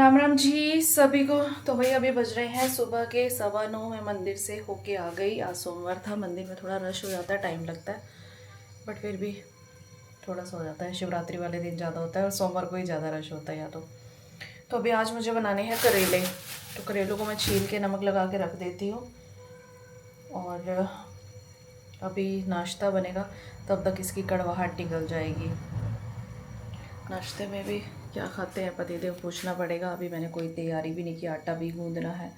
राम राम जी सभी को। तो भाई अभी बज रहे हैं सुबह के 9:15। मैं मंदिर से होके आ गई। आज सोमवार था, मंदिर में थोड़ा रश हो जाता है, टाइम लगता है, बट फिर भी थोड़ा सा हो जाता है। शिवरात्रि वाले दिन ज़्यादा होता है और सोमवार को ही ज़्यादा रश होता है या तो अभी आज मुझे बनाने हैं करेले। तो करेलों को मैं छील के नमक लगा के रख देती हूँ और अभी नाश्ता बनेगा, तब तक इसकी कड़वाहट निकल जाएगी। नाश्ते में भी क्या खाते हैं पतिदेव पूछना पड़ेगा। अभी मैंने कोई तैयारी भी नहीं की, आटा भी गूंदना है।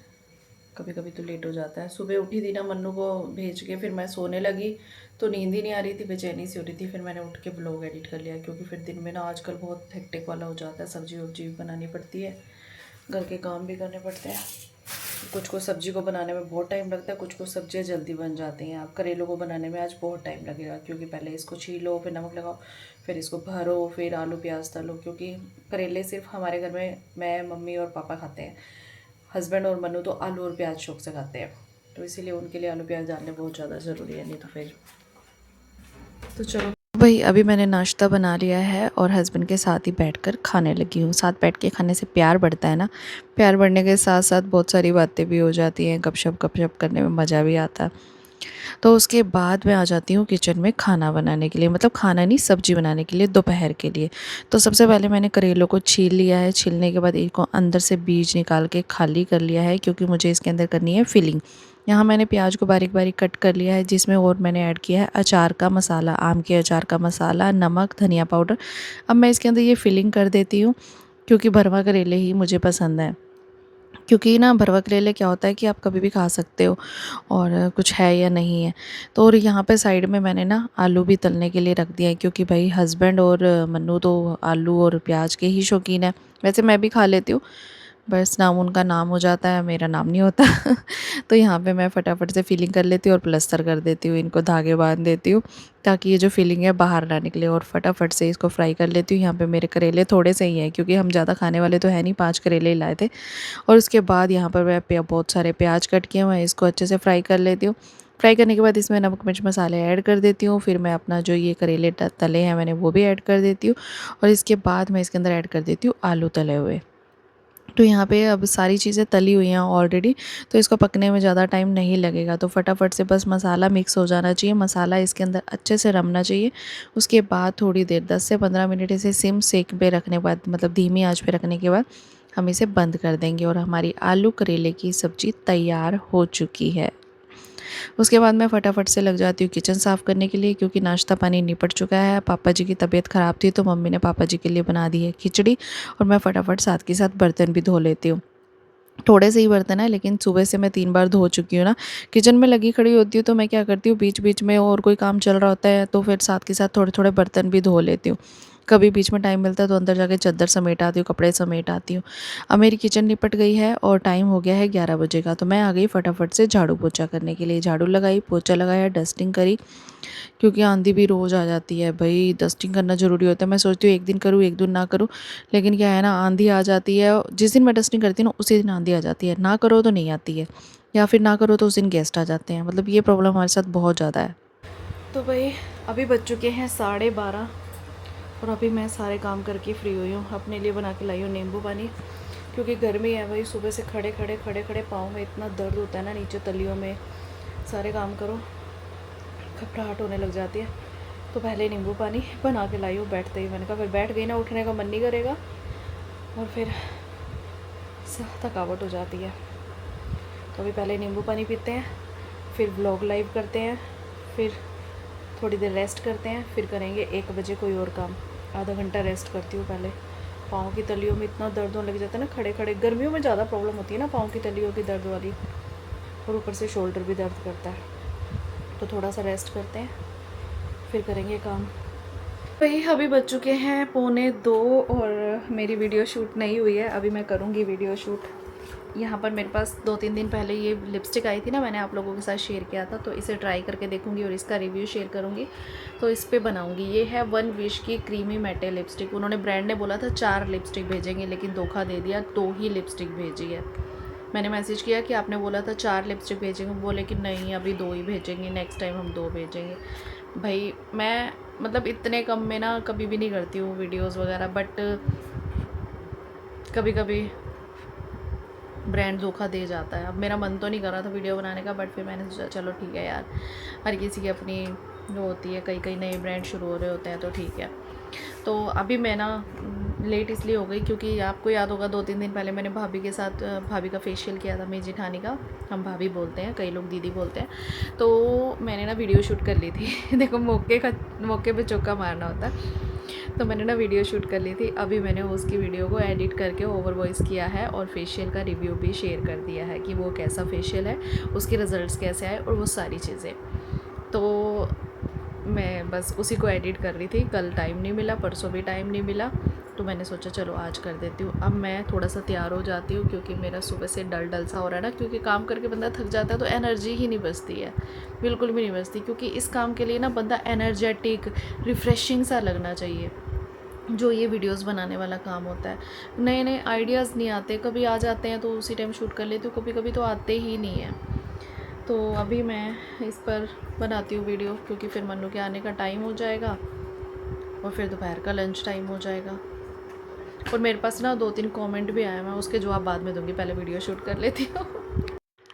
कभी कभी तो लेट हो जाता है। सुबह उठी थी ना मन्नू को भेज के, फिर मैं सोने लगी तो नींद ही नहीं आ रही थी, बेचैनी सी हो रही थी। फिर मैंने उठ के ब्लॉग एडिट कर लिया, क्योंकि फिर दिन में ना आजकल बहुत हेक्टिक वाला हो जाता है। सब्जी वब्जी भी बनानी पड़ती है, घर के काम भी करने पड़ते हैं। कुछ को सब्जी को बनाने में बहुत टाइम लगता है, कुछ को सब्जियाँ जल्दी बन जाती हैं। आप करेलों को बनाने में आज बहुत टाइम लगेगा, क्योंकि पहले इसको छीलो, फिर नमक लगाओ, फिर इसको भरो, फिर आलू प्याज तलो। क्योंकि करेले सिर्फ हमारे घर में मैं, मम्मी और पापा खाते हैं। हस्बैंड और मन्नू तो आलू और प्याज शौक से खाते हैं, तो इसीलिए उनके लिए आलू प्याज डालने बहुत ज़्यादा ज़रूरी है, नहीं तो फिर तो चलो भाई। अभी मैंने नाश्ता बना लिया है और हस्बैंड के साथ ही बैठकर खाने लगी हूँ। साथ बैठ के खाने से प्यार बढ़ता है ना। प्यार बढ़ने के साथ साथ बहुत सारी बातें भी हो जाती हैं, गपशप करने में मज़ा भी आता है। तो उसके बाद मैं आ जाती हूँ किचन में खाना बनाने के लिए, मतलब खाना नहीं, सब्जी बनाने के लिए दोपहर के लिए। तो सबसे पहले मैंने करेलों को छील लिया है। छीलने के बाद इनको अंदर से बीज निकाल के खाली कर लिया है, क्योंकि मुझे इसके अंदर करनी है फिलिंग। यहाँ मैंने प्याज को बारीक बारीक कट कर लिया है, जिसमें और मैंने ऐड किया है अचार का मसाला, आम के अचार का मसाला, नमक, धनिया पाउडर। अब मैं इसके अंदर ये फिलिंग कर देती हूँ, क्योंकि भरवा करेले ही मुझे पसंद है। क्योंकि ना भरवा करेले क्या होता है कि आप कभी भी खा सकते हो, और कुछ है या नहीं है। तो और यहाँ पे साइड में मैंने ना आलू भी तलने के लिए रख दिया है, क्योंकि भाई हस्बैंड और मन्नू तो आलू और प्याज के ही शौकीन है। वैसे मैं भी खा लेती हूँ, बस नाम उनका नाम हो जाता है, मेरा नाम नहीं होता। तो यहाँ पे मैं फटाफट से फिलिंग कर लेती हूँ और प्लस्तर कर देती हूँ, इनको धागे बांध देती हूँ, ताकि ये जो फिलिंग है बाहर ना निकले। और फटाफट से इसको फ्राई कर लेती हूँ। यहाँ पे मेरे करेले थोड़े से ही हैं, क्योंकि हम ज़्यादा खाने वाले तो है नहीं, 5 करेले ही लाए थे। और उसके बाद यहाँ पर मैं बहुत सारे प्याज कट किए हुए हैं, इसको अच्छे से फ्राई कर लेती हूँ। फ्राई करने के बाद इसमें नमक मिर्च मसाले ऐड कर देती हूँ। फिर मैं अपना जो ये करेले तले हैं मैंने वो भी ऐड कर देती हूँ। और इसके बाद मैं इसके अंदर ऐड कर देती हूँ आलू तले हुए। तो यहाँ पे अब सारी चीज़ें तली हुई हैं ऑलरेडी, तो इसको पकने में ज़्यादा टाइम नहीं लगेगा। तो फटाफट से बस मसाला मिक्स हो जाना चाहिए, मसाला इसके अंदर अच्छे से रमना चाहिए। उसके बाद थोड़ी देर 10 से 15 मिनट इसे सिम सेक पे रखने के बाद, मतलब धीमी आंच पे रखने के बाद हम इसे बंद कर देंगे, और हमारी आलू करेले की सब्ज़ी तैयार हो चुकी है। उसके बाद मैं फटाफट से लग जाती हूँ किचन साफ़ करने के लिए, क्योंकि नाश्ता पानी निपट चुका है। पापा जी की तबीयत ख़राब थी, तो मम्मी ने पापा जी के लिए बना दी है खिचड़ी, और मैं फटाफट साथ के साथ बर्तन भी धो लेती हूँ। थोड़े से ही बर्तन है, लेकिन सुबह से मैं 3 बार धो चुकी हूँ ना। किचन में लगी खड़ी होती हूँ तो मैं क्या करती हूँ, बीच बीच में और कोई काम चल रहा होता है तो फिर साथ के साथ थोड़े थोड़े बर्तन भी धो लेती हूँ। कभी बीच में टाइम मिलता है तो अंदर जाके चादर समेट आती हूँ, कपड़े समेट आती हूँ। अब मेरी किचन निपट गई है और टाइम हो गया है 11 बजे का, तो मैं आ गई फटाफट से झाड़ू पोछा करने के लिए। झाड़ू लगाई, पोछा लगाया, डस्टिंग करी, क्योंकि आंधी भी रोज़ आ जाती है भाई, डस्टिंग करना ज़रूरी होता है। मैं सोचती हूँ एक दिन करूँ एक दिन ना करूँ, लेकिन क्या है ना, आंधी आ जाती है। जिस दिन मैं डस्टिंग करती हूँ ना उसी दिन आंधी आ जाती है, ना करो तो नहीं आती है, या फिर ना करो तो उस दिन गेस्ट आ जाते हैं। मतलब ये प्रॉब्लम हमारे साथ बहुत ज़्यादा है। तो भाई अभी बज चुके हैं 12:30, और अभी मैं सारे काम करके फ्री हुई हूँ। अपने लिए बना के लाई हूँ नींबू पानी, क्योंकि गर्मी है भाई। सुबह से खड़े खड़े पाँव में इतना दर्द होता है ना, नीचे तलियों में। सारे काम करो, घबराहट होने लग जाती है। तो पहले नींबू पानी बना के लाई हूँ बैठते ही। मैंने कहा फिर बैठ गई ना, उठने का मन नहीं करेगा और फिर थकावट हो जाती है। तो अभी पहले नींबू पानी पीते हैं, फिर व्लॉग लाइव करते हैं, फिर थोड़ी देर रेस्ट करते हैं, फिर करेंगे 1 बजे कोई और काम। आधा घंटा रेस्ट करती हूँ पहले। पाँव की तलियों में इतना दर्द होने लग जाता है ना खड़े खड़े। गर्मियों में ज़्यादा प्रॉब्लम होती है ना पाँव की तलियों की दर्द वाली, और ऊपर से शोल्डर भी दर्द करता है। तो थोड़ा सा रेस्ट करते हैं, फिर करेंगे काम। भाई अभी बज चुके हैं 1:45 और मेरी वीडियो शूट नहीं हुई है। अभी मैं करूँगी वीडियो शूट। यहाँ पर मेरे पास 2-3 दिन पहले ये लिपस्टिक आई थी ना, मैंने आप लोगों के साथ शेयर किया था, तो इसे ट्राई करके देखूँगी और इसका रिव्यू शेयर करूँगी। तो इस पर बनाऊँगी। ये है वन विश की क्रीमी मैटे लिपस्टिक। उन्होंने ब्रांड ने बोला था 4 लिपस्टिक भेजेंगे, लेकिन धोखा दे दिया, 2 ही लिपस्टिक भेजी है। मैंने मैसेज किया कि आपने बोला था 4 लिपस्टिक भेजेंगे, बोले कि नहीं अभी 2 ही भेजेंगे, नेक्स्ट टाइम हम 2 भेजेंगे। भाई मैं मतलब इतने कम में ना कभी भी नहीं करती हूँ वीडियोस वगैरह, बट कभी कभी ब्रांड धोखा दे जाता है। अब मेरा मन तो नहीं कर रहा था वीडियो बनाने का, बट फिर मैंने सोचा चलो ठीक है यार, हर किसी की अपनी वो होती है, कई नए ब्रांड शुरू हो रहे होते हैं तो ठीक है। तो अभी मैं ना लेट इसलिए हो गई क्योंकि आपको याद होगा 2-3 दिन पहले मैंने भाभी के साथ भाभी का फेशियल किया था, मेरी जेठानी का, हम भाभी बोलते हैं, कई लोग दीदी बोलते हैं। तो मैंने ना वीडियो शूट कर ली थी देखो मौके पे चौका मारना होता है। तो मैंने ना वीडियो शूट कर ली थी। अभी मैंने उसकी वीडियो को एडिट करके ओवर वॉइस किया है और फेशियल का रिव्यू भी शेयर कर दिया है कि वो कैसा फेशियल है, उसके रिज़ल्ट्स कैसे आए और वो सारी चीज़ें। तो मैं बस उसी को एडिट कर रही थी। कल टाइम नहीं मिला, परसों भी टाइम नहीं मिला, तो मैंने सोचा चलो आज कर देती हूँ। अब मैं थोड़ा सा तैयार हो जाती हूँ क्योंकि मेरा सुबह से डल सा हो रहा है ना, क्योंकि काम करके बंदा थक जाता है तो एनर्जी ही नहीं बचती है, बिल्कुल भी नहीं बचती। क्योंकि इस काम के लिए ना बंदा एनर्जेटिक, रिफ़्रेशिंग सा लगना चाहिए। जो ये वीडियोस बनाने वाला काम होता है, नए नए आइडियाज़ नहीं आते, कभी आ जाते हैं तो उसी टाइम शूट कर लेती हूँ, कभी कभी तो आते ही नहीं हैं। तो अभी मैं इस पर बनाती हूँ वीडियो क्योंकि फिर मन्नू के आने का टाइम हो जाएगा और फिर दोपहर का लंच टाइम हो जाएगा। और मेरे पास ना 2-3 कमेंट भी आए, मैं उसके जवाब बाद में दूँगी, पहले वीडियो शूट कर लेती हूँ।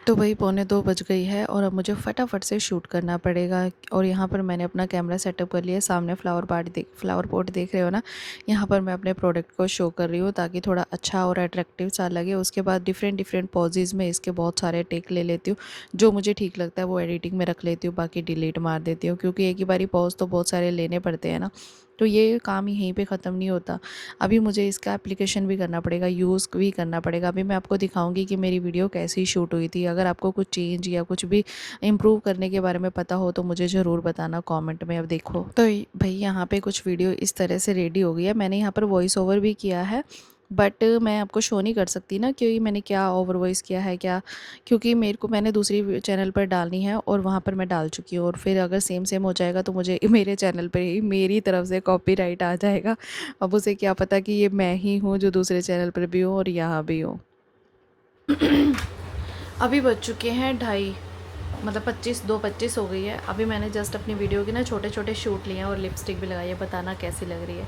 तो वही 1:45 बज गई है और अब मुझे फटाफट से शूट करना पड़ेगा। और यहाँ पर मैंने अपना कैमरा सेटअप कर लिया। सामने फ्लावर पॉट देख रहे हो ना, यहाँ पर मैं अपने प्रोडक्ट को शो कर रही हूँ ताकि थोड़ा अच्छा और अट्रैक्टिव सा लगे। उसके बाद डिफरेंट पॉजेज़ में इसके बहुत सारे टेक ले लेती हूँ, जो मुझे ठीक लगता है वो एडिटिंग में रख लेती हूँ, बाकी डिलीट मार देती हूँ क्योंकि एक ही बारी पॉज तो बहुत सारे लेने पड़ते हैं ना, तो ये काम यहीं पे ख़त्म नहीं होता। अभी मुझे इसका एप्लीकेशन भी करना पड़ेगा, यूज़ भी करना पड़ेगा। अभी मैं आपको दिखाऊंगी कि मेरी वीडियो कैसी शूट हुई थी। अगर आपको कुछ चेंज या कुछ भी इम्प्रूव करने के बारे में पता हो तो मुझे ज़रूर बताना कमेंट में। अब देखो तो भाई यहाँ पे कुछ वीडियो इस तरह से रेडी हो गई है। मैंने यहाँ पर वॉइस ओवर भी किया है, बट मैं आपको शो नहीं कर सकती ना क्योंकि मैंने क्या ओवर वॉइस किया है क्या, क्योंकि मैंने दूसरी चैनल पर डालनी है और वहाँ पर मैं डाल चुकी हूँ। और फिर अगर सेम हो जाएगा तो मुझे मेरे चैनल पर ही मेरी तरफ से कॉपीराइट आ जाएगा। अब उसे क्या पता कि ये मैं ही हूँ जो दूसरे चैनल पर भी हूँ और यहाँ भी हूँ। अभी बज चुके हैं 2:30, मतलब 2:25 हो गई है। अभी मैंने जस्ट अपनी वीडियो के ना छोटे शूट लिए हैं और लिपस्टिक भी लगाई है, बताना कैसी लग रही है।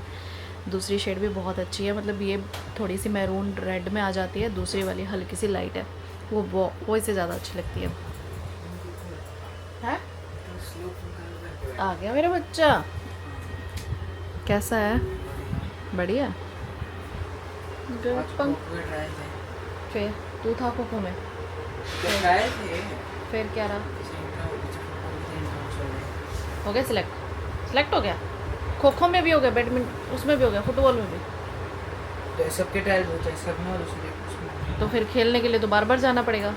दूसरी शेड भी बहुत अच्छी है, मतलब ये थोड़ी सी मैरून रेड में आ जाती है, दूसरी वाली हल्की सी लाइट है, वो इससे ज़्यादा अच्छी लगती है। आ गया मेरा बच्चा, कैसा है? बढ़िया। फिर तू था खो में, फिर क्या रहा? हो गया सिलेक्ट हो गया, खो में भी हो गया, बैडमिंटन उसमें भी हो गया, फुटबॉल में भी। तो सबके ट्रायल होते हैं सब में, और उसमें तो फिर खेलने के लिए तो बार जाना पड़ेगा।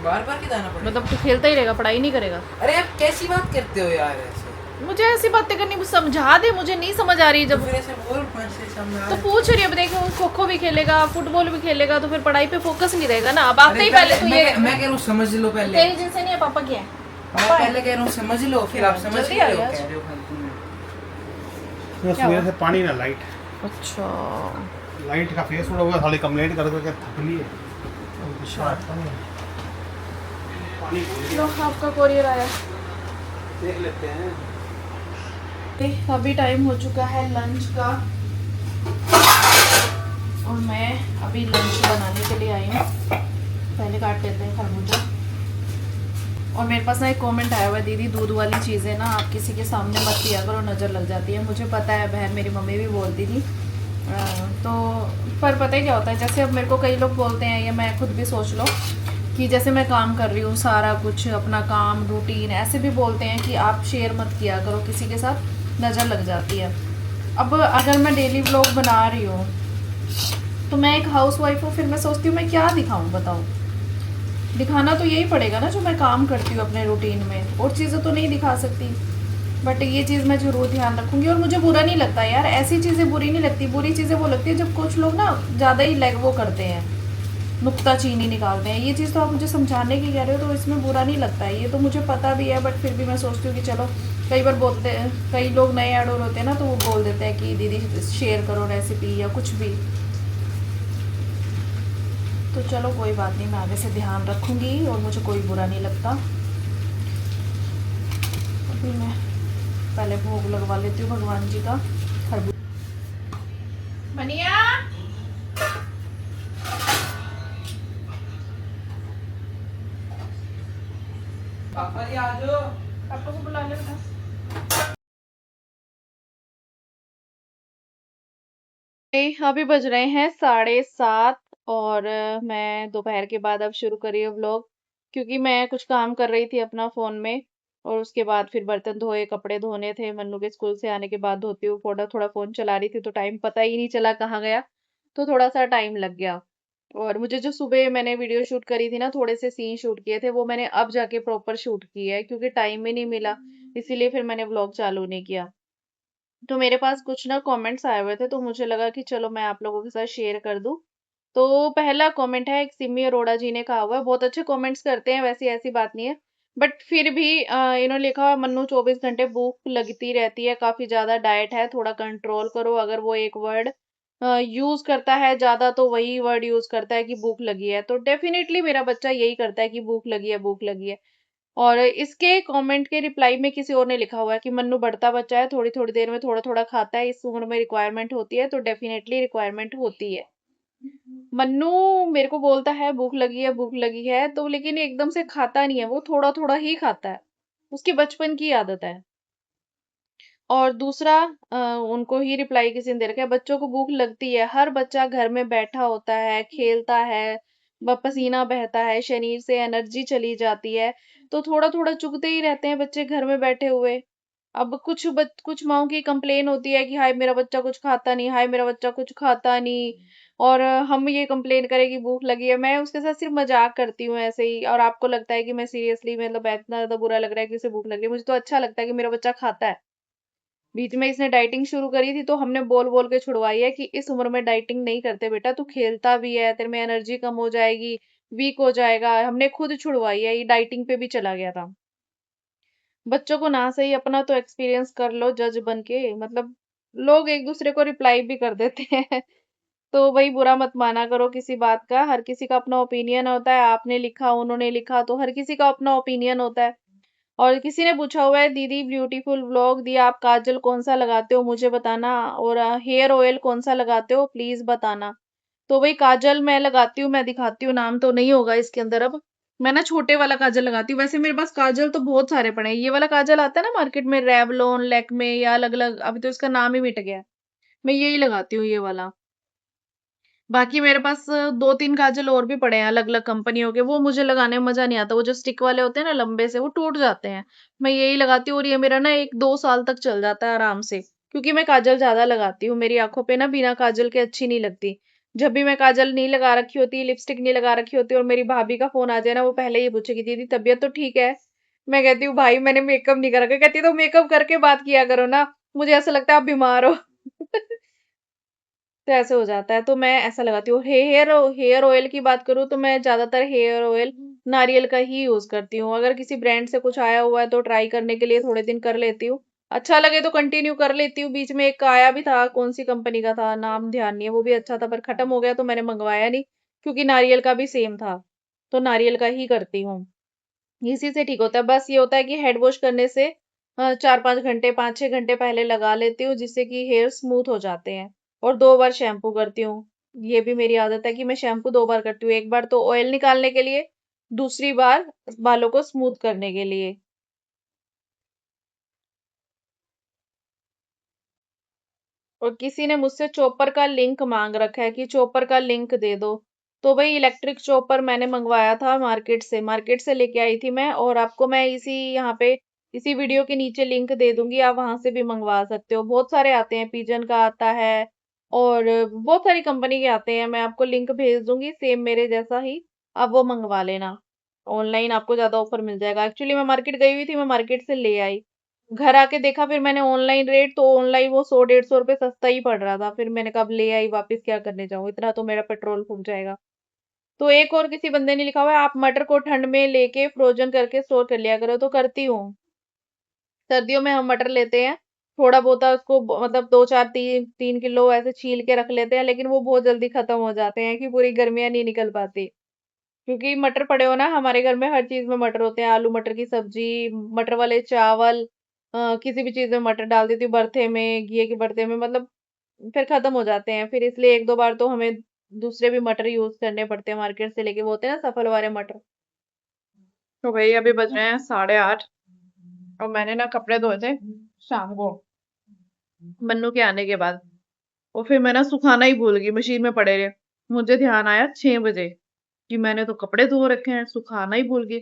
बार की जाना पड़ेगा? मतलब तू खेलता ही रहेगा, पढ़ाई नहीं करेगा? अरे आप कैसी बात करते हो यार ऐसे? मुझे ऐसी बातें करनी समझा दे, मुझे नहीं समझ आ रही। जब तो फिर ऐसे बोल समझा, तो पूछ रही है, देखो खो भी खेलेगा, फुटबॉल भी खेलेगा, तो फिर पढ़ाई पे फोकस नहीं रहेगा ना। अब आते ही पहले तो ये मैं कह रहा हूँ समझ लो पहले। तेरी जिनसे नहीं है, पापा की है। मैं पहले कह रहा हूँ समझ लो, फिर आप समझ रहे हो, कह रहे हो फालतू में। सुबह से पानी ना लाइट, अच्छा लाइट का फेस उड़ा हुआ, साले कंप्लेंट कर करके थक लिए। लो आपका कोरियर आया, देख लेते हैं। अभी टाइम हो चुका है लंच का और मैं अभी लंच बनाने के लिए आई हूँ। पहले काट लेते हैं खरबूजा। और मेरे पास ना एक कमेंट आया हुआ है, दीदी दूध वाली चीज़ें ना आप किसी के सामने मत किया करो, नज़र लग जाती है। मुझे पता है बहन, मेरी मम्मी भी बोलती थी, तो पर पता है क्या होता है, जैसे अब मेरे को कई लोग बोलते हैं, या मैं खुद भी सोच लो कि जैसे मैं काम कर रही हूँ, सारा कुछ अपना काम रूटीन, ऐसे भी बोलते हैं कि आप शेयर मत किया करो किसी के साथ, नज़र लग जाती है। अब अगर मैं डेली व्लॉग बना रही हूँ तो मैं एक हाउसवाइफ हूँ, फिर मैं सोचती हूँ मैं क्या दिखाऊँ, बताओ। दिखाना तो यही पड़ेगा ना जो मैं काम करती हूँ अपने रूटीन में, और चीज़ें तो नहीं दिखा सकती। बट ये चीज़ मैं ज़रूर ध्यान रखूँगी। और मुझे बुरा नहीं लगता यार, ऐसी चीज़ें बुरी नहीं लगती। बुरी चीज़ें वो लगती है जब कुछ लोग ना ज़्यादा ही वो करते हैं, नुक्ताचीनी निकालते हैं। ये चीज़ तो आप मुझे समझाने की कह रहे हो तो इसमें बुरा नहीं लगता है, ये तो मुझे पता भी है। बट फिर भी मैं सोचती हूँ कि चलो, कई बार बोलते हैं, कई लोग नए ऐड होते हैं ना, तो वो बोल देते हैं कि दीदी शेयर करो रेसिपी या कुछ भी। तो चलो कोई बात नहीं, मैं आगे से ध्यान रखूँगी और मुझे कोई बुरा नहीं लगता। अभी मैं पहले भोग लगवा लेती हूँ भगवान जी का। बनिया पापा जी आ जाओ। पापा को बुला ले बेटा। अभी बज रहे हैं 7:30 और मैं दोपहर के बाद अब शुरू कर रही हूँ व्लॉग, क्योंकि मैं कुछ काम कर रही थी अपना फोन में और उसके बाद फिर बर्तन धोए, कपड़े धोने थे, मन्नू के स्कूल से आने के बाद धोती हूँ। थोड़ा थोड़ा फोन चला रही थी तो टाइम पता ही नहीं चला कहाँ गया, तो थोड़ा सा टाइम लग गया। और मुझे जो सुबह मैंने वीडियो शूट करी थी ना, थोड़े से सीन शूट किए थे, वो मैंने अब जाके प्रॉपर शूट किया है क्योंकि टाइम ही नहीं मिला, इसीलिए फिर मैंने व्लॉग चालू नहीं किया। तो मेरे पास कुछ ना कमेंट्स आए हुए थे तो मुझे लगा कि चलो मैं आप लोगों के साथ शेयर कर दूं। तो पहला कमेंट है, एक सिमी अरोड़ा जी ने कहा हुआ है, बहुत अच्छे कमेंट्स करते हैं वैसे, ऐसी बात नहीं है, बट फिर भी इन्होंने लिखा हुआ, मन्नू 24 घंटे भूख लगती रहती है, काफी ज्यादा डाइट है, थोड़ा कंट्रोल करो। अगर वो एक वर्ड यूज करता है ज्यादा तो वही वर्ड यूज करता है कि भूख लगी है, तो डेफिनेटली मेरा बच्चा यही करता है कि भूख लगी है, भूख लगी है। और इसके कमेंट के रिप्लाई में किसी और ने लिखा हुआ है कि मन्नू बढ़ता बच्चा है, थोड़ी थोड़ी देर में थोड़ा थोड़ा खाता है, इस उम्र में रिक्वायरमेंट होती है, तो डेफिनेटली रिक्वायरमेंट होती है। मन्नू मेरे को बोलता है भूख लगी है, भूख लगी है, तो लेकिन एकदम से खाता नहीं है, वो थोड़ा थोड़ा ही खाता है, उसकी बचपन की आदत है। और दूसरा उनको ही रिप्लाई किसी ने दे रखा है, बच्चों को भूख लगती है, हर बच्चा घर में बैठा होता है, खेलता है, पसीना बहता है, शरीर से एनर्जी चली जाती है, तो थोड़ा थोड़ा चुगते ही रहते हैं बच्चे घर में बैठे हुए। अब कुछ माओं की कंप्लेन होती है कि हाय मेरा बच्चा कुछ खाता नहीं, हाय मेरा बच्चा कुछ खाता नहीं, और हम ये कंप्लेन करें कि भूख लगी है। मैं उसके साथ सिर्फ मजाक करती हूँ ऐसे ही, और आपको लगता है कि मैं सीरियसली, मतलब इतना ज्यादा बुरा लग रहा है कि उसे भूख लग रही है? मुझे तो अच्छा लगता है कि मेरा बच्चा खाता है। बीच में इसने डाइटिंग शुरू करी थी तो हमने बोल बोल के छुड़वाई है कि इस उम्र में डाइटिंग नहीं करते बेटा, तू खेलता भी है, तेरे में एनर्जी कम हो जाएगी, वीक हो जाएगा। हमने खुद छुड़वाई है, ये डाइटिंग पे भी चला गया था। बच्चों को ना सही, अपना तो एक्सपीरियंस कर लो जज बन के, मतलब लोग एक दूसरे को रिप्लाई भी कर देते हैं। तो वही बुरा मत माना करो किसी बात का, हर किसी का अपना ओपिनियन होता है, आपने लिखा उन्होंने लिखा, तो हर किसी का अपना ओपिनियन होता है। और किसी ने पूछा हुआ है, दीदी ब्यूटीफुल व्लॉग दिया, आप काजल कौन सा लगाते हो मुझे बताना, और हेयर ऑयल कौन सा लगाते हो प्लीज बताना। तो वही काजल मैं लगाती हूँ, मैं दिखाती हूँ, नाम तो नहीं होगा इसके अंदर अब। मैं ना छोटे वाला काजल लगाती हूँ, वैसे मेरे पास काजल तो बहुत सारे पड़े हैं। ये वाला काजल आता है ना मार्केट में, रेवलॉन, लैक्मे, या अलग अलग, अभी तो इसका नाम ही मिट गया है। मैं यही लगाती हूँ, ये वाला। बाकी मेरे पास 2-3 काजल और भी पड़े हैं अलग अलग कंपनियों के, वो मुझे लगाने में मजा नहीं आता, वो जो स्टिक वाले होते हैं ना लंबे से, वो टूट जाते हैं। मैं यही लगाती हूँ और ये मेरा ना 1-2 साल तक चल जाता है आराम से, क्योंकि मैं काजल ज्यादा लगाती हूँ, मेरी आंखों पे ना बिना काजल के अच्छी नहीं लगती। जब भी मैं काजल नहीं लगा रखी होती, लिपस्टिक नहीं लगा रखी होती, और मेरी भाभी का फोन आ जाए ना, वो पहले ही पूछेगी दीदी तबीयत तो ठीक है। मैं कहती हूँ भाई मैंने मेकअप नहीं करा, कहती है तो मेकअप करके बात किया करो ना, मुझे ऐसा लगता है आप बीमार हो। तो ऐसे हो जाता है, तो मैं ऐसा लगाती हूँ। हेयर हेयर ऑयल की बात करूँ तो मैं ज्यादातर हेयर ऑयल नारियल का ही यूज करती हूँ। अगर किसी ब्रांड से कुछ आया हुआ है तो ट्राई करने के लिए थोड़े दिन कर लेती हूँ, अच्छा लगे तो कंटिन्यू कर लेती हूँ। बीच में एक आया भी था, कौन सी कंपनी का था नाम ध्यान नहीं है, वो भी अच्छा था, पर खत्म हो गया तो मैंने मंगवाया नहीं, क्योंकि नारियल का भी सेम था, तो नारियल का ही करती हूँ। इसी से ठीक होता है। बस ये होता है कि हेड वॉश करने से 4-5 घंटे, 5-6 घंटे पहले लगा लेती हूँ, जिससे कि हेयर स्मूथ हो जाते हैं। और 2 बार शैम्पू करती हूँ, ये भी मेरी आदत है कि मैं शैम्पू 2 बार करती हूँ, एक बार तो ऑयल निकालने के लिए, दूसरी बार बालों को स्मूथ करने के लिए। और किसी ने मुझसे चॉपर का लिंक मांग रखा है कि चॉपर का लिंक दे दो, तो भाई इलेक्ट्रिक चॉपर मैंने मंगवाया था मार्केट से लेके आई थी मैं, और आपको मैं इसी यहाँ पे इसी वीडियो के नीचे लिंक दे दूंगी, आप वहां से भी मंगवा सकते हो। बहुत सारे आते हैं, पिजन का आता है, और बहुत सारी कंपनी के आते हैं, मैं आपको लिंक भेज दूंगी सेम मेरे जैसा ही, आप वो मंगवा लेना। ऑनलाइन आपको ज्यादा ऑफर मिल जाएगा। एक्चुअली मैं मार्केट गई हुई थी, मैं मार्केट से ले आई, घर आके देखा फिर मैंने ऑनलाइन रेट, तो ऑनलाइन वो 100-150 रुपये सस्ता ही पड़ रहा था, फिर मैंने कहा अब ले आई, वापस क्या करने जाऊं, इतना तो मेरा पेट्रोल फूक जाएगा। तो एक और किसी बंदे ने लिखा हुआ है, आप मटर को ठंड में लेके फ्रोजन करके स्टोर कर लिया करो, तो करती हूँ। सर्दियों में हम मटर लेते हैं, थोड़ा बहुत उसको मतलब 2-4-3-3 किलो ऐसे छील के रख लेते हैं, लेकिन वो बहुत जल्दी खत्म हो जाते हैं कि पूरी गर्मियां नहीं निकल पाती, क्योंकि मटर पड़े हो ना, हमारे घर में हर चीज में मटर होते हैं, आलू मटर की सब्जी, मटर वाले चावल, किसी भी चीज में मटर डाल देती हूँ, भरते में, घी के भरते में, मतलब फिर खत्म हो जाते हैं, फिर इसलिए 1-2 बार तो हमें दूसरे भी मटर यूज करने पड़ते हैं मार्केट से लेके, वो होते हैं ना सफल वाले मटर, तो भाई अभी बज रहे हैं 8:30 और मैंने ना कपड़े धोए थे शाम को मन्नू के आने के बाद। और फिर मैं ना सुखाना ही भूल गई, मशीन में पड़े रहे। मुझे ध्यान आया 6 बजे कि मैंने तो कपड़े धो रखे हैं, सुखाना ही भूल गई।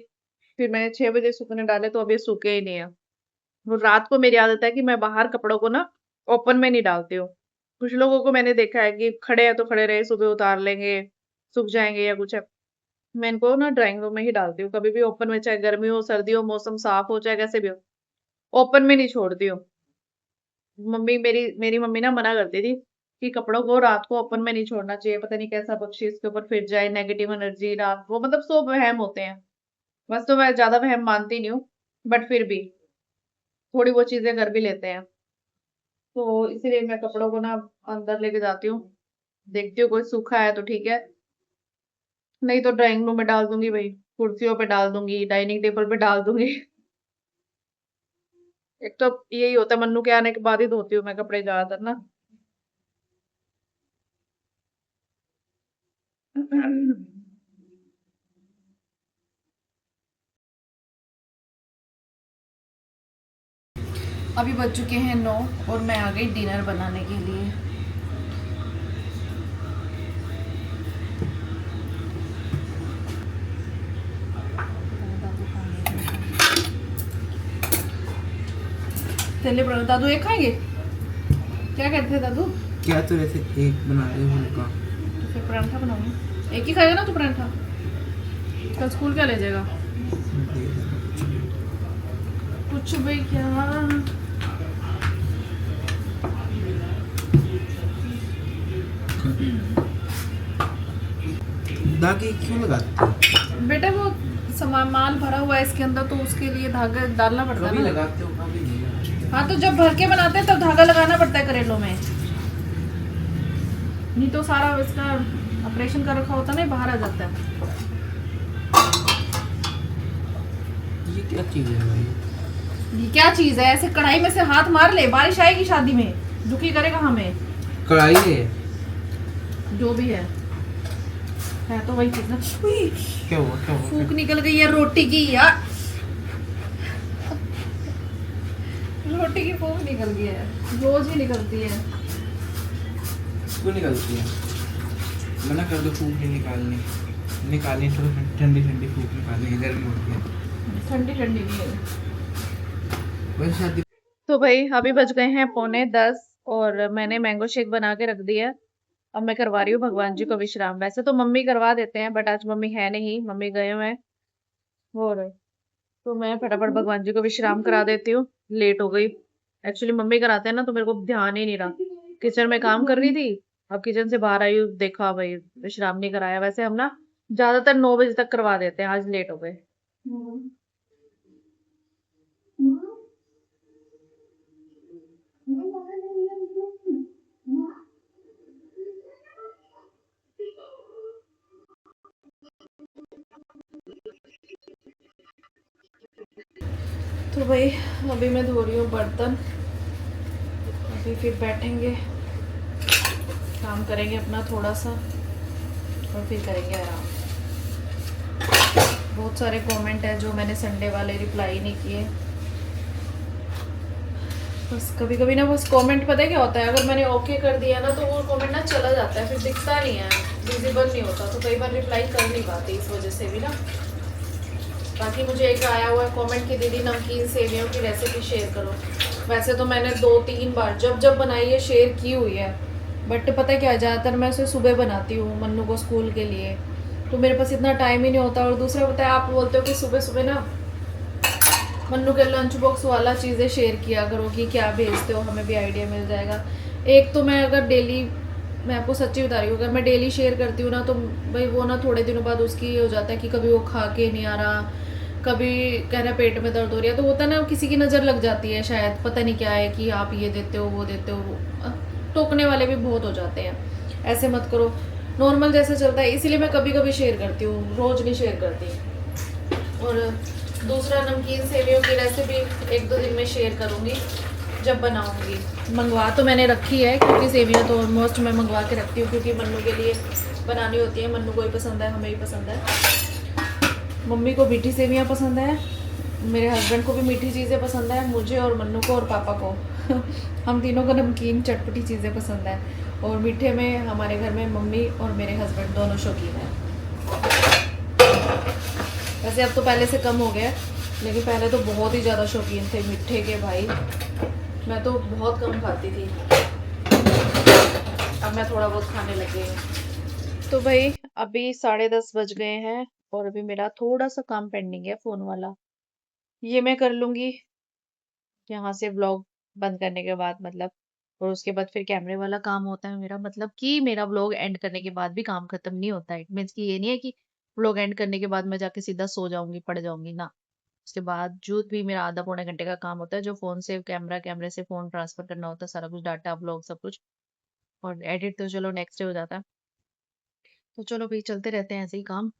फिर मैंने 6 बजे सूखने डाले तो अभी सूखे ही नहीं है। वो रात को मेरी आदत है कि मैं बाहर कपड़ों को ना ओपन में नहीं डालती हूँ। कुछ लोगों को मैंने देखा है कि खड़े हैं तो खड़े रहे, सुबह उतार लेंगे, सूख जाएंगे या कुछ है। मैं इनको ना ड्राइंग रूम में ही डालती हूँ, कभी भी ओपन में, चाहे गर्मी हो सर्दी हो, मौसम साफ हो, चाहे कैसे भी हो, ओपन में नहीं छोड़ती हूँ। मेरी मम्मी ना मना करती थी कि कपड़ों को रात को ओपन में नहीं छोड़ना चाहिए, पता नहीं कैसा पक्षी इसके ऊपर फिर जाए, नेगेटिव एनर्जी रात को, मतलब सो वहम होते हैं। बस तो मैं ज्यादा वहम मानती नहीं हूँ, बट फिर भी थोड़ी वो चीजें कर भी लेते हैं। तो इसीलिए मैं कपड़ों को ना अंदर लेके जाती हूँ, देखती हूँ कोई सूखा है तो ठीक है, नहीं तो ड्राइंग रूम में डाल दूंगी भाई, कुर्सियों पे डाल दूंगी, डाइनिंग टेबल पे डाल दूंगी। एक तो यही होता है, मन्नू के आने के बाद ही धोती हूँ मैं कपड़े ज्यादातर ना। अभी बज चुके हैं 9 और मैं आ गई डिनर बनाने के लिए। तेले पर दादू एक खाएंगे? क्या कहते थे दादू? क्या तो वैसे एक बना रहे हो उनका? तो फिर परांठा बनाऊंगी, एक ही खाएगा ना तू परांठा? कल स्कूल क्या ले जाएगा? कुछ भी क्या? धागे क्यों लगाते हो? बेटा वो सामान माल भरा हुआ है इसके अंदर, तो उसके लिए धागा डालना पड़ता है कभी ना। लगाते हो कभी नहीं लगाते। हाँ तो जब भर के बनाते हैं तब धागा लगाना पड़ता है करेलों में, नहीं तो सारा इसका ऑपरेशन कर रखा होता है ना, बाहर आ जाता है। ये क्या चीज है भाई? ये क्या चीज है? ऐसे कढ़ाई में से हाथ मार ले, बारिश आएगी शादी में, दुखी करेगा हमें। कढ़ाई है? जो भी है तो वही चीज ना। उई, क्या हुआ फूक निकल गई है रोटी की यार, रोटी की फूक निकल गई है, रोज ही निकलती है। क्यों निकलती है? मना कर दो, फूक नहीं निकालनी, निकालनी तो ठंडी ठंडी फूक निकालनी, गर्मी होती है। ठंडी ठंडी नहीं है। वैसे शादी तो भाई अभी बज गए हैं 9:45 और मैंने मैंगो शेक बना के रख दिया है। अब मैं करवा रही हूँ भगवान जी को विश्राम। वैसे तो मम्मी करवा देते हैं, बट आज मम्मी है नहीं, मम्मी गए हुए हैं हो रहे, तो मैं फटाफट भगवान जी को विश्राम करा देती हूँ। लेट हो गई एक्चुअली, मम्मी कराते हैं ना तो मेरे को ध्यान ही नहीं रहा, किचन में काम कर रही थी, अब किचन से बाहर आई हूँ, देखा भाई विश्राम नहीं कराया। वैसे हम ना ज्यादातर 9 बजे तक करवा देते हैं, आज लेट हो गए। तो भाई अभी मैं धो रही हूँ बर्तन, अभी फिर बैठेंगे, काम करेंगे अपना थोड़ा सा और फिर करेंगे आराम। बहुत सारे कमेंट है जो मैंने संडे वाले रिप्लाई नहीं किए। बस कभी कभी ना बस कमेंट पता है क्या होता है, अगर मैंने ओके कर दिया ना तो वो कमेंट ना चला जाता है, फिर दिखता नहीं है, विजिबल नहीं होता, तो कई बार रिप्लाई कर नहीं पाती इस वजह से भी ना। बाकी मुझे एक आया हुआ है कमेंट कि दीदी नमकीन सेवियों की रेसिपी शेयर करो। वैसे तो मैंने 2-3 बार जब बनाई है शेयर की हुई है, बट पता है क्या, ज़्यादातर मैं उसे सुबह बनाती हूँ मन्नू को स्कूल के लिए, तो मेरे पास इतना टाइम ही नहीं होता। और दूसरा पता है, आप बोलते हो कि सुबह सुबह ना मन्नू के लंच बॉक्स वाला चीज़ें शेयर किया करो कि क्या भेजते हो, हमें भी आइडिया मिल जाएगा। एक तो मैं अगर डेली, मैं आपको सच्ची बता रही हूँ, अगर मैं डेली शेयर करती हूँ ना तो भाई वो ना थोड़े दिनों बाद उसकी ये हो जाता है कि कभी वो खा के नहीं आ रहा, कभी कह रहा पेट में दर्द हो रही है, तो होता है ना किसी की नज़र लग जाती है शायद, पता नहीं क्या है कि आप ये देते हो वो देते हो, टोकने वाले भी बहुत हो जाते हैं। ऐसे मत करो, नॉर्मल जैसे चलता है, इसीलिए मैं कभी कभी शेयर करती हूँ, रोज़ नहीं शेयर करती। और दूसरा नमकीन सेवियों की रेसिपी 1-2 दिन में शेयर करूँगी जब बनाऊँगी। मंगवा तो मैंने रखी है, क्योंकि सेवियाँ तो ऑलमोस्ट मैं मंगवा के रखती हूँ, क्योंकि मन्नू के लिए बनानी होती है, मन्नू को ही पसंद है, हमें भी पसंद है। मम्मी को मीठी सेवियाँ पसंद है, मेरे हस्बैंड को भी मीठी चीज़ें पसंद है, मुझे और मन्नू को और पापा को हम तीनों को नमकीन चटपटी चीज़ें पसंद है। और मीठे में हमारे घर में मम्मी और मेरे हस्बैंड दोनों शौकीन हैं। वैसे अब तो पहले से कम हो गया है, लेकिन पहले तो बहुत ही ज़्यादा शौकीन थे मीठे के भाई। मैं तो बहुत कम खाती थी, अब मैं थोड़ा बहुत खाने लग गई हूँ। तो भाई अभी 10:30 बज गए हैं और अभी मेरा थोड़ा सा काम पेंडिंग है फ़ोन वाला, ये मैं कर लूँगी यहाँ से व्लॉग बंद करने के बाद मतलब। और उसके बाद फिर कैमरे वाला काम होता है मेरा, मतलब कि मेरा व्लॉग एंड करने के बाद भी काम खत्म नहीं होता है। इट मीन्स कि ये नहीं है कि व्लॉग एंड करने के बाद मैं जाके सीधा सो जाऊंगी, पड़ जाऊंगी ना। उसके बाद जो भी मेरा आधा पौने घंटे का काम होता है, जो फोन से कैमरा, कैमरे से फोन ट्रांसफर करना होता है, सारा कुछ डाटा व्लॉग सब कुछ, और एडिट तो चलो नेक्स्ट डे हो जाता है। तो चलो भाई चलते रहते हैं ऐसे ही काम।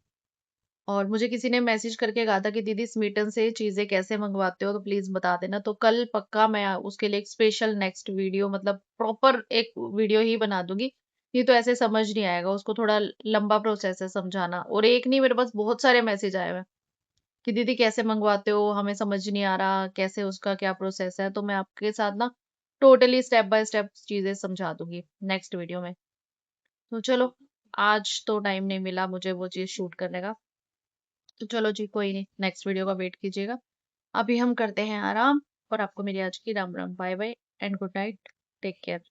और मुझे किसी ने मैसेज करके कहा था कि दीदी स्मीटन से चीजें कैसे मंगवाते हो, तो प्लीज बता देना। तो कल पक्का मैं उसके लिए एक स्पेशल नेक्स्ट वीडियो, मतलब प्रॉपर एक वीडियो ही बना दूंगी। ये तो ऐसे समझ नहीं आएगा, उसको थोड़ा लंबा प्रोसेस है समझाना। और एक नहीं, मेरे पास बहुत सारे मैसेज आए हुए हैं कि दीदी कैसे मंगवाते हो, हमें समझ नहीं आ रहा कैसे, उसका क्या प्रोसेस है। तो मैं आपके साथ ना टोटली स्टेप बाय स्टेप चीजें समझा दूंगी नेक्स्ट वीडियो में। तो चलो, आज तो टाइम नहीं मिला मुझे वो चीज शूट करने का। तो चलो जी, कोई नहीं, नेक्स्ट वीडियो का वेट कीजिएगा। अभी हम करते हैं आराम, और आपको मेरी आज की Ram Ram, bye bye and good night, take care.